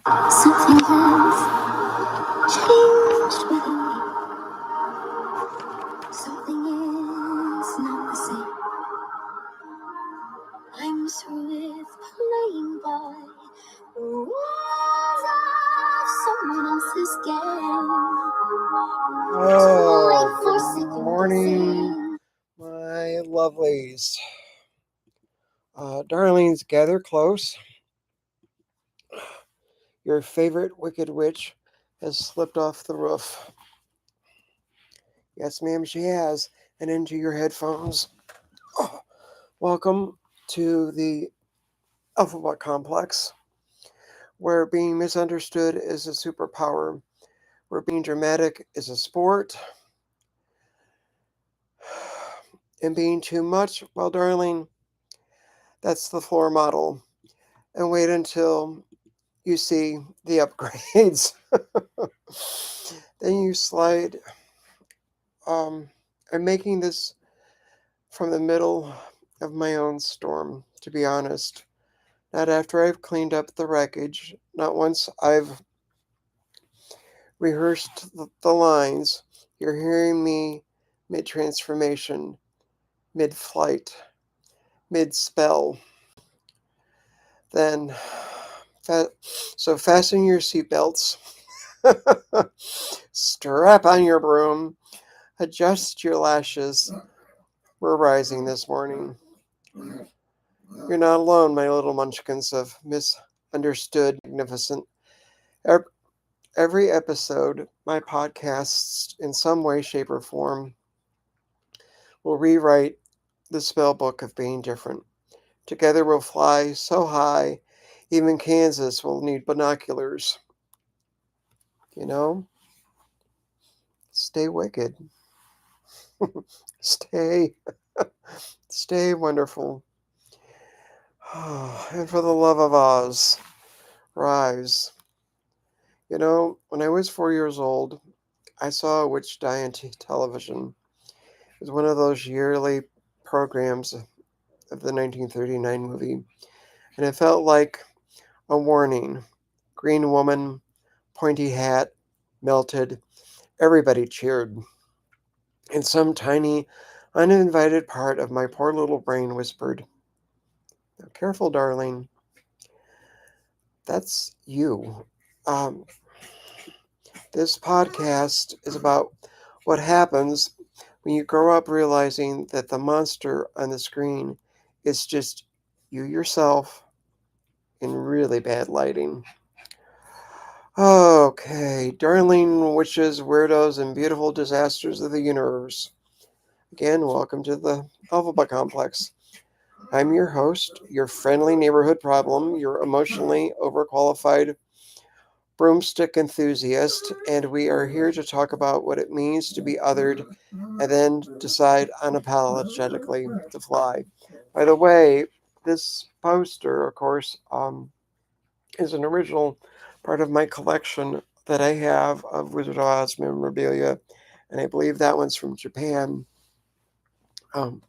Something has changed within me. Something is not the same. I'm through with playing by the rules of someone else's game. Oh, good morning, my lovelies. Darlings, gather close. Your favorite wicked witch has slipped off the roof. Yes, ma'am, she has, and into your headphones. Oh, welcome to the Elphaba Complex, where being misunderstood is a superpower, where being dramatic is a sport, and being too much, well, darling, that's the floor model. And wait until you see the upgrades. Then you slide. I'm making this from the middle of my own storm, to be honest. Not after I've cleaned up the wreckage, not once I've rehearsed the lines. You're hearing me mid transformation, mid flight, mid spell. Then, so fasten your seatbelts, strap on your broom, adjust your lashes. We're rising this morning. You're not alone, my little munchkins of misunderstood magnificent. Every episode, my podcasts, in some way, shape, or form, will rewrite the spell book of being different. Together we'll fly so high, even Kansas will need binoculars. You know? Stay wicked. Stay. Stay wonderful. And for the love of Oz, rise. You know, when I was 4 years old, I saw a witch die on television. It was one of those yearly programs of the 1939 movie, and it felt like a warning. Green woman, pointy hat, melted. Everybody cheered. And some tiny, uninvited part of my poor little brain whispered, "Now, careful, darling. That's you." Um, this podcast is about what happens when you grow up realizing that the monster on the screen is just you yourself in really bad lighting. Okay, darling witches, weirdos, and beautiful disasters of the universe. Again, welcome to the Elphaba Complex. I'm your host, your friendly neighborhood problem, your emotionally overqualified broomstick enthusiast, and we are here to talk about what it means to be othered and then decide unapologetically to fly. By the way, this poster, of course, is an original part of my collection that I have of Wizard of Oz memorabilia, and I believe that one's from Japan. Um,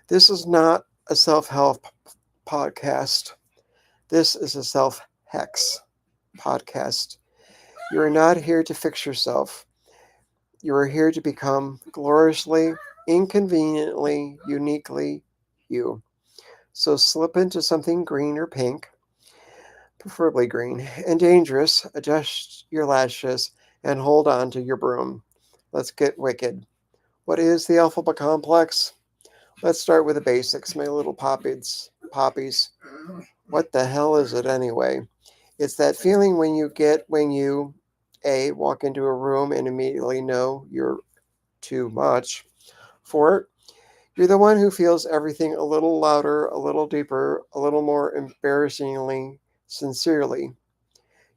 this is not a self-help podcast. This is a self-hex podcast. You are not here to fix yourself. You are here to become gloriously, inconveniently, uniquely you. So slip into something green or pink, preferably green, and dangerous. Adjust your lashes and hold on to your broom. Let's get wicked. What is the Elphaba Complex? Let's start with the basics, my little poppies. What the hell is it anyway? It's that feeling when you get when you A, walk into a room and immediately know you're too much for it. You're the one who feels everything a little louder, a little deeper, a little more embarrassingly sincerely.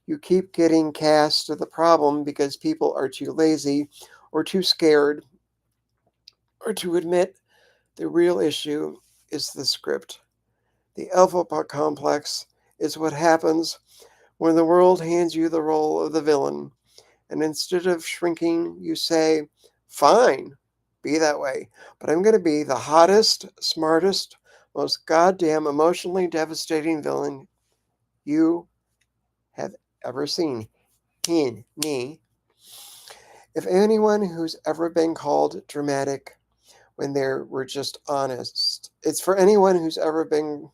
You keep getting cast to the problem because people are too lazy or too scared or to admit the real issue is the script. The Elphaba Complex is what happens when the world hands you the role of the villain, and instead of shrinking, you say, "Fine, be that way, but I'm going to be the hottest, smartest, most goddamn emotionally devastating villain you have ever seen. Me. If anyone who's ever been called dramatic when they were just honest. It's for anyone who's ever been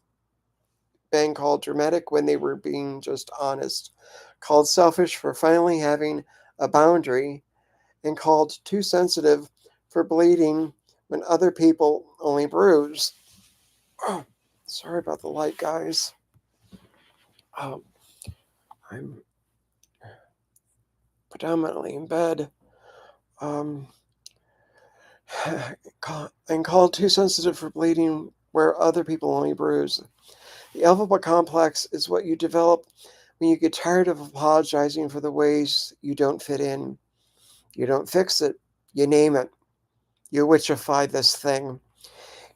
called dramatic when they were being just honest, called selfish for finally having a boundary, and called too sensitive for bleeding when other people only bruise. Oh, sorry about the light, guys. Um, I'm predominantly in bed. Um, and called too sensitive for bleeding where other people only bruise. The Elphaba Complex is what you develop when you get tired of apologizing for the ways you don't fit in. You don't fix it, you name it. You witchify this thing.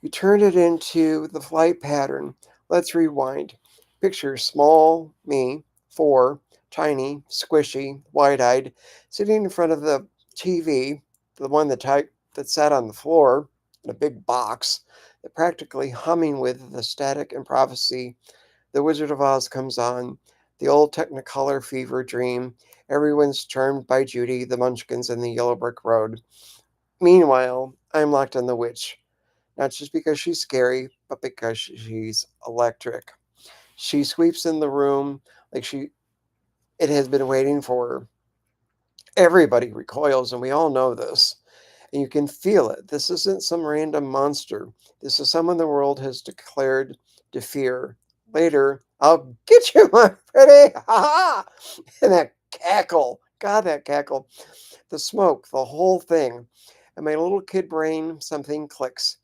You turn it into the flight pattern. Let's rewind. Picture small me, 4, tiny, squishy, wide-eyed, sitting in front of the TV, the one that sat on the floor in a big box, that practically humming with the static and prophecy. The Wizard of Oz comes on. The old Technicolor fever dream. Everyone's charmed by Judy, the Munchkins, and the Yellow Brick Road. Meanwhile, I'm locked on the witch. Not just because she's scary, but because she's electric. She sweeps in the room like it has been waiting for her. Everybody recoils, and we all know this. And you can feel it. This isn't some random monster. This is someone the world has declared to fear. Later, I'll get you, my pretty! Ha ha! And that cackle. God, that cackle. The smoke, the whole thing. And my little kid brain, something clicks.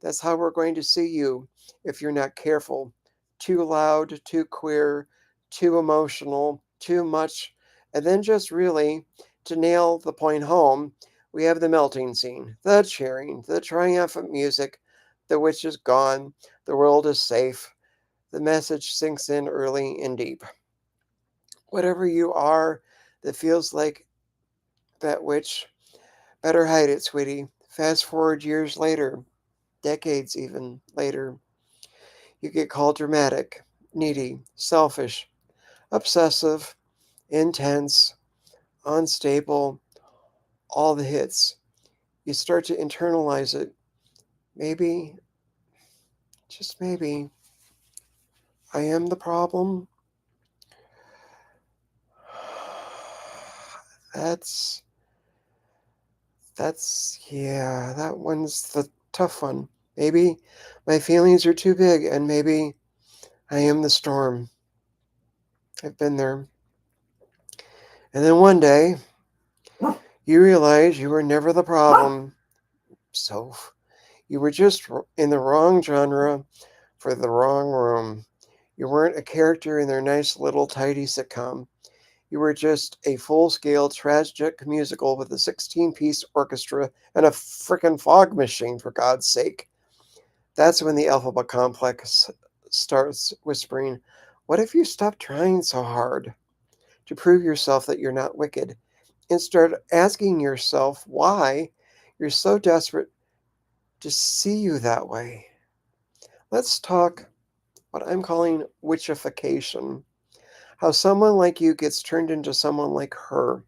That's how we're going to see you if you're not careful. Too loud, too queer, too emotional, too much. And then just really, to nail the point home, we have the melting scene, the cheering, the triumphant music. The witch is gone. The world is safe. The message sinks in early and deep. Whatever you are that feels like that witch, better hide it, sweetie. Fast forward years later, decades even later, you get called dramatic, needy, selfish, obsessive, intense, unstable, all the hits. You start to internalize it. Maybe, just maybe, I am the problem. That's, yeah, that one's the tough one. Maybe my feelings are too big, and maybe I am the storm. I've been there. And then one day, you realize you were never the problem. So you were just in the wrong genre for the wrong room. You weren't a character in their nice little tidy sitcom. You were just a full-scale tragic musical with a 16-piece orchestra and a frickin' fog machine, for God's sake. That's when the Elphaba Complex starts whispering, what if you stopped trying so hard to prove yourself that you're not wicked, and start asking yourself why you're so desperate to see you that way? Let's talk what I'm calling witchification. How someone like you gets turned into someone like her.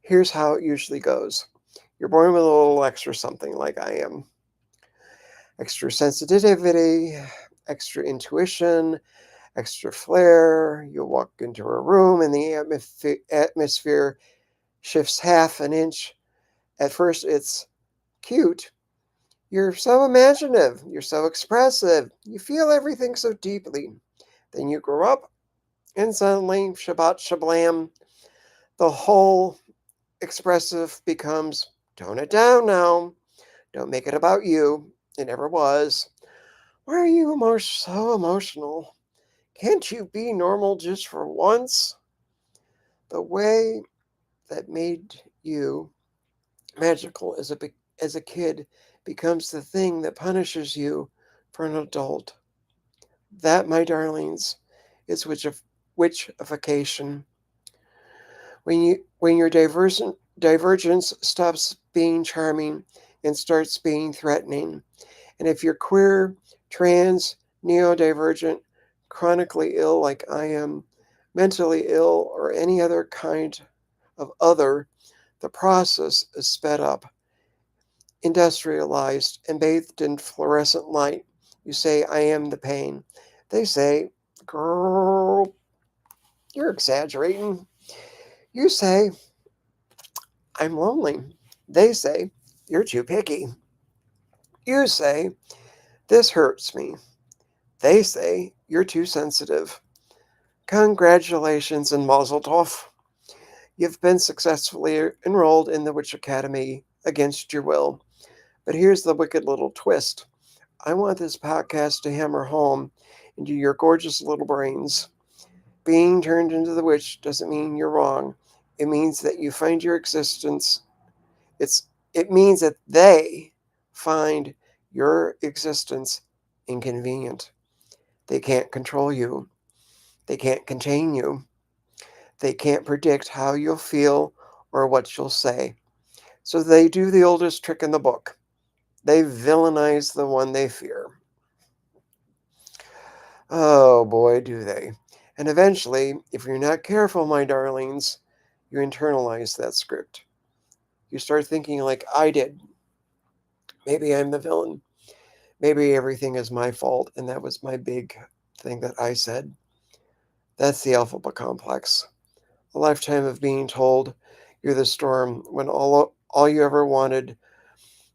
Here's how it usually goes. You're born with a little extra something, like I am. Extra sensitivity, extra intuition, extra flair. You'll walk into a room and the atmosphere shifts half an inch. At first, it's cute. You're so imaginative. You're so expressive. You feel everything so deeply. Then you grow up, and suddenly, Shabbat Shablam, the whole expressive becomes tone it down now. Don't make it about you. It never was. Why are you so emotional? Can't you be normal just for once? The way that made you magical as a kid becomes the thing that punishes you for an adult. That, my darlings, is witchification. When your divergence stops being charming and starts being threatening. And if you're queer, trans, neurodivergent, chronically ill like I am, mentally ill, or any other kind of other, the process is sped up, industrialized, and bathed in fluorescent light. You say, I am the pain. They say, girl, you're exaggerating. You say, I'm lonely. They say, you're too picky. You say, this hurts me. They say, you're too sensitive. Congratulations and mazel tov. You've been successfully enrolled in the Witch Academy against your will. But here's the wicked little twist. I want this podcast to hammer home into your gorgeous little brains. Being turned into the witch doesn't mean you're wrong. It means that you find your existence. It's it means that they find your existence inconvenient. They can't control you. They can't contain you. They can't predict how you'll feel or what you'll say. So they do the oldest trick in the book. They villainize the one they fear. Oh boy, do they. And eventually, if you're not careful, my darlings, you internalize that script. You start thinking like I did. Maybe I'm the villain. Maybe everything is my fault, and that was my big thing that I said. That's the Elphaba Complex. A lifetime of being told you're the storm when all you ever wanted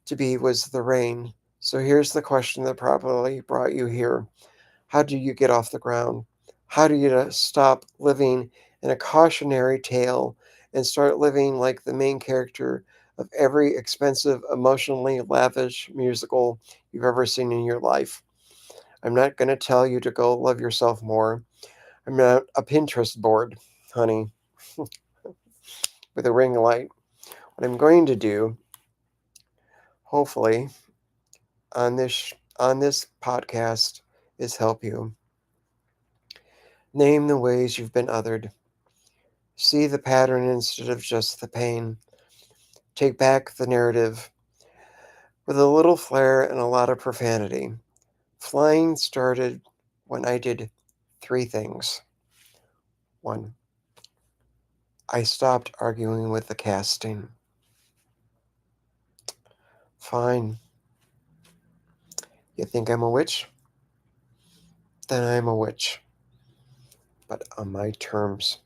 to be was the rain. So here's the question that probably brought you here. How do you get off the ground? How do you stop living in a cautionary tale and start living like the main character of every expensive, emotionally lavish musical you've ever seen in your life? I'm not going to tell you to go love yourself more. I'm not a Pinterest board, honey, with a ring light. What I'm going to do, hopefully, on this podcast is help you name the ways you've been othered. See the pattern instead of just the pain. Take back the narrative with a little flair and a lot of profanity. Flying started when I did three things. One, I stopped arguing with the casting. Fine. You think I'm a witch? Then I'm a witch. But on my terms.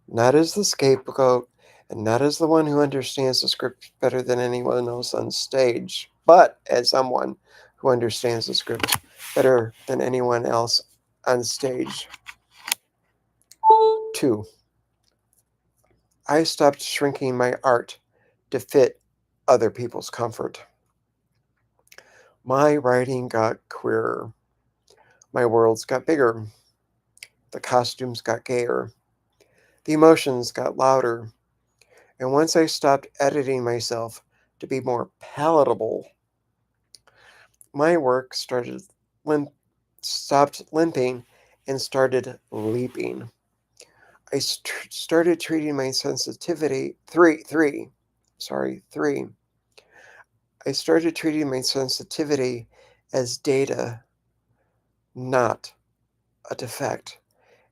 Not as the scapegoat, and not as the one who understands the script better than anyone else on stage, but as someone who understands the script better than anyone else on stage. 2. I stopped shrinking my art to fit other people's comfort. My writing got queerer. My worlds got bigger. The costumes got gayer. The emotions got louder. And once I stopped editing myself to be more palatable, my work stopped limping and started leaping. I started treating my sensitivity three. I started treating my sensitivity as data, not a defect.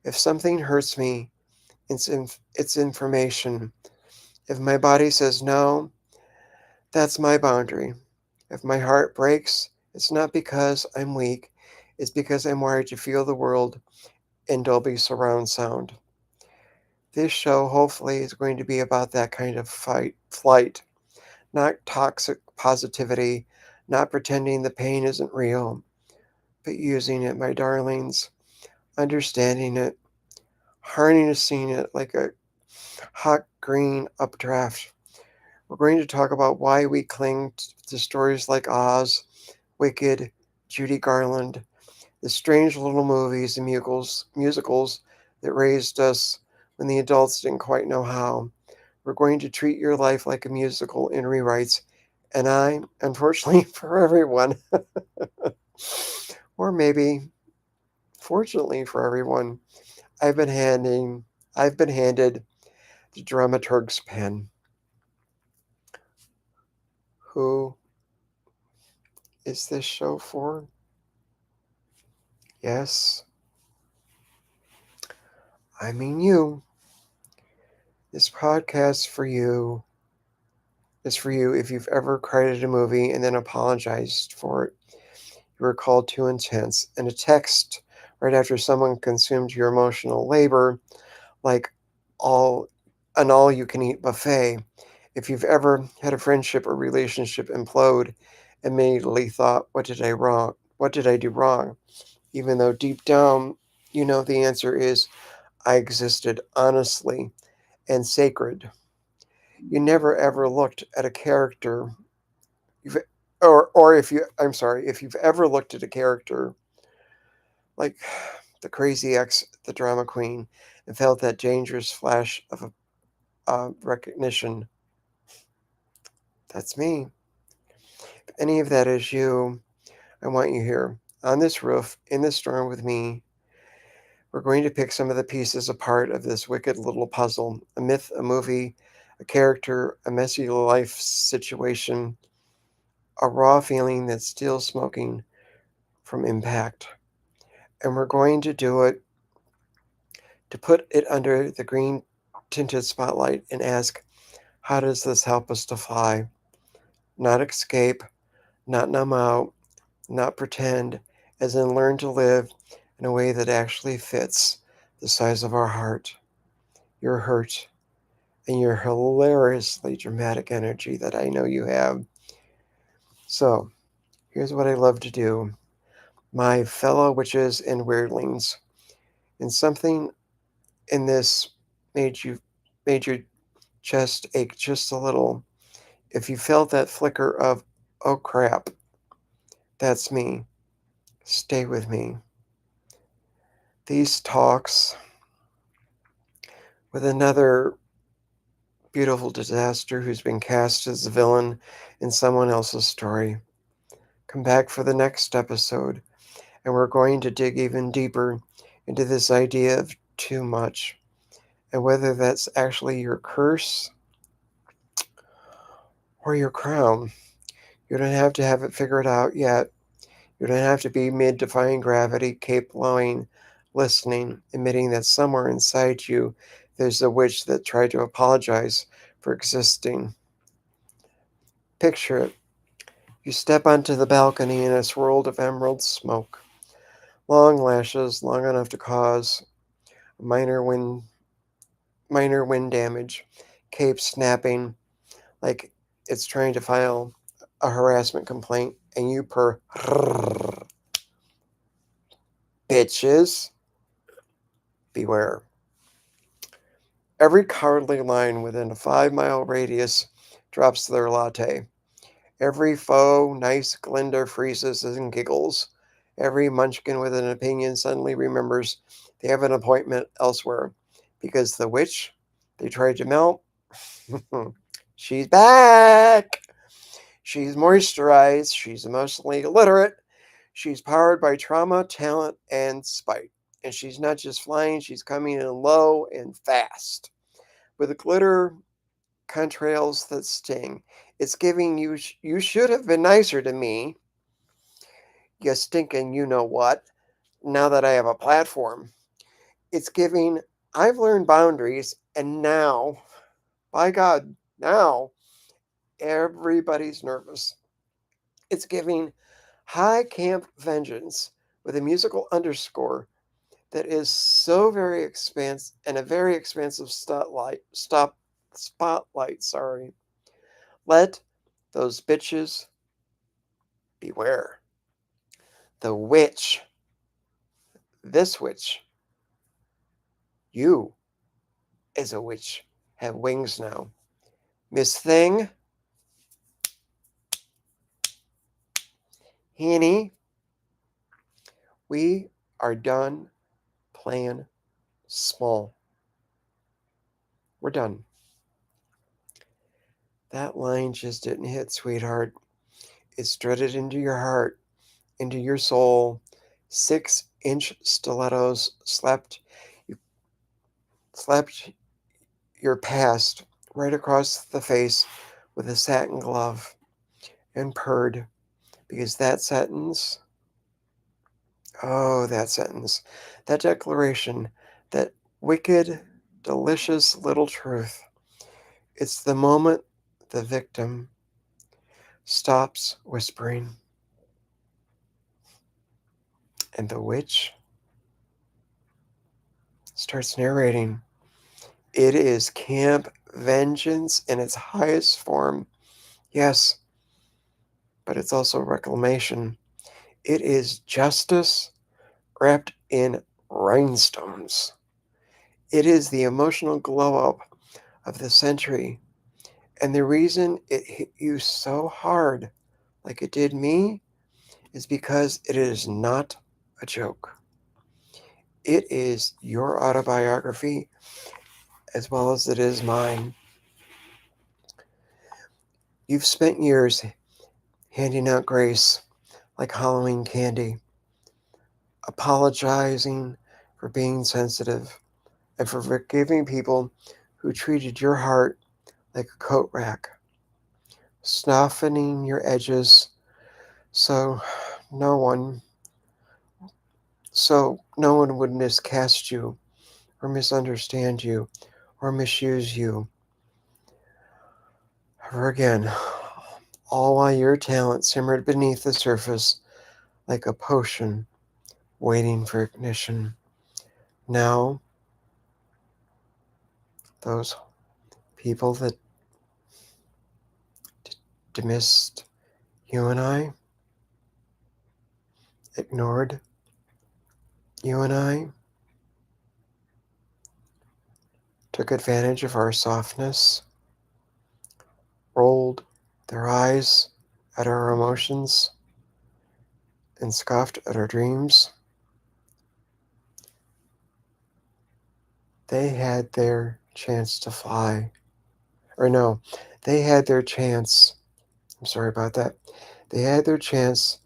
If something hurts me, it's information. If my body says no, that's my boundary. If my heart breaks, it's not because I'm weak, it's because I'm wired to feel the world in Dolby surround sound. This show hopefully is going to be about that kind of flight, not toxic positivity, not pretending the pain isn't real, but using it, my darlings, understanding it, harnessing it like a hot green updraft. We're going to talk about why we cling to stories like Oz, Wicked, Judy Garland, the strange little movies and musicals that raised us when the adults didn't quite know how. We're going to treat your life like a musical in rewrites, and I, unfortunately for everyone, or maybe fortunately for everyone, I've been handed the dramaturg's pen. Who is this show for? Yes, I mean you. This podcast is for you if you've ever cried at a movie and then apologized for it. You were called too intense, and a text right after someone consumed your emotional labor, like all an all-you-can-eat buffet. If you've ever had a friendship or relationship implode, immediately thought, "What did I wrong? What did I do wrong?" Even though deep down, you know the answer is, "I existed honestly and sacred." You never ever looked at a character, you've, or if you, I'm sorry, if you've ever looked at a character like the crazy ex, the drama queen, and felt that dangerous flash of recognition, that's me. If any of that is you, I want you here on this roof in the storm with me. We're going to pick some of the pieces apart of this wicked little puzzle: a myth, a movie, a character, a messy life situation, a raw feeling that's still smoking from impact. And we're going to do it to put it under the green tinted spotlight and ask, how does this help us to fly? Not escape, not numb out, not pretend, as in learn to live in a way that actually fits the size of our heart, your hurt, and your hilariously dramatic energy that I know you have. So, here's what I love to do, my fellow witches and weirdlings. And something in this made your chest ache just a little. If you felt that flicker of, oh crap, that's me, stay with me. These talks with another beautiful disaster who's been cast as the villain in someone else's story. Come back for the next episode, and we're going to dig even deeper into this idea of too much, and whether that's actually your curse or your crown. You don't have to have it figured out yet. You don't have to be mid defying gravity, cape blowing, listening, admitting that somewhere inside you there's a witch that tried to apologize for existing. Picture it. You step onto the balcony in a swirl of emerald smoke. Long lashes, long enough to cause minor wind minor wind damage. Cape snapping like it's trying to file a harassment complaint, and you purr, bitches, beware. Every cowardly line within a 5-mile radius drops their latte. Every faux nice Glinda freezes and giggles. Every munchkin with an opinion suddenly remembers they have an appointment elsewhere, because the witch they tried to melt, she's back. She's moisturized, she's emotionally illiterate, she's powered by trauma, talent, and spite. And she's not just flying, she's coming in low and fast, with glitter contrails that sting. It's giving you, you should have been nicer to me, you stinking you know what, now that I have a platform. It's giving, I've learned boundaries, and now, by God, now everybody's nervous. It's giving high camp vengeance with a musical underscore that is so very expansive, and a very expansive spotlight, sorry. Let those bitches beware. The witch, this witch, you as a witch have wings now. Miss Thing, Henny, we are done playing small. We're done. That line just didn't hit, sweetheart. It's threaded into your heart, into your soul. 6-inch stilettos slapped your past right across the face with a satin glove, and purred, because that sentence, that declaration, that Wicked, delicious little truth. It's the moment the victim stops whispering and the witch starts narrating. It is camp vengeance in its highest form. Yes, but it's also reclamation. It is justice wrapped in rhinestones. It is the emotional glow up of the century. And the reason it hit you so hard, like it did me, is because it is not a joke. It is your autobiography as well as it is mine. You've spent years handing out grace like Halloween candy, apologizing for being sensitive and for forgiving people who treated your heart like a coat rack, softening your edges so no one would miscast you or misunderstand you or misuse you ever again, all while your talent simmered beneath the surface like a potion waiting for ignition. Now, those people that dismissed you and I, ignored you and I, took advantage of our softness, rolled their eyes at our emotions, and scoffed at our dreams. They had their chance to fly. Or no, they had their chance. I'm sorry about that. They had their chance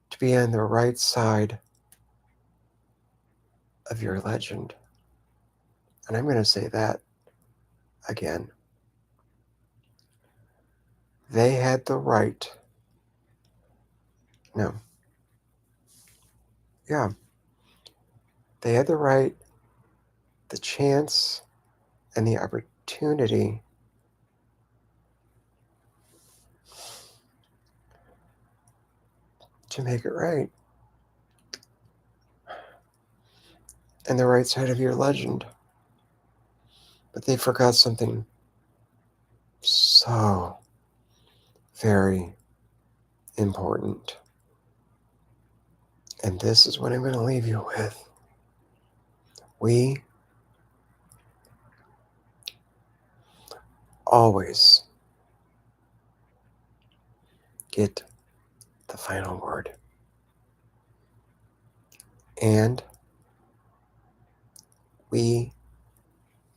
to be on the right side of your legend. And I'm going to say that again. They had the right. No. Yeah. They had the right, the chance, and the opportunity to make it right. And the right side of your legend. But they forgot something so very important. And this is what I'm going to leave you with. We always get the final word. And we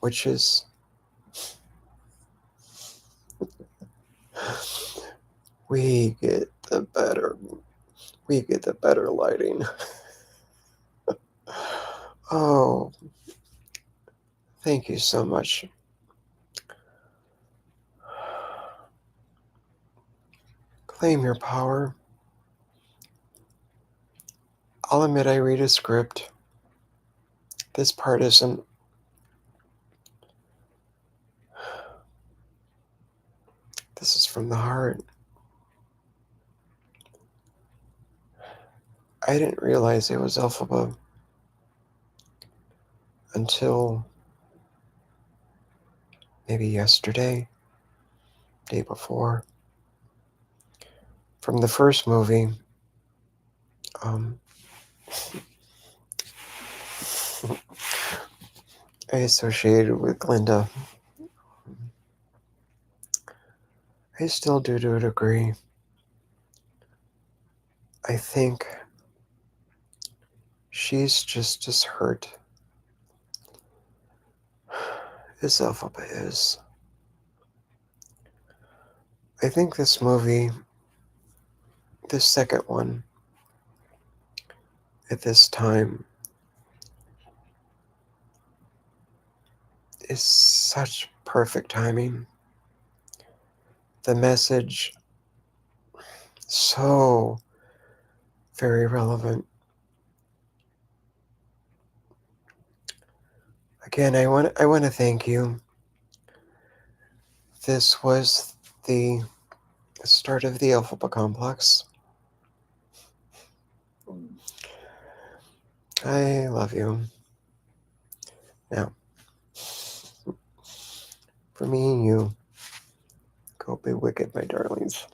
witches we get the better lighting. Oh, thank you so much. Claim your power. I'll admit I read a script. This part isn't. This is from the heart. I didn't realize it was Elphaba until maybe yesterday, day before. From the first movie, um, I associated with Glinda. I still do to a degree. I think she's just as hurt as Elphaba is. I think this movie, this second one, at this time, is such perfect timing. The message, so very relevant. Again, I want to thank you. This was the start of the Elphaba Complex. I love you. Now, for me and you, go be wicked, my darlings.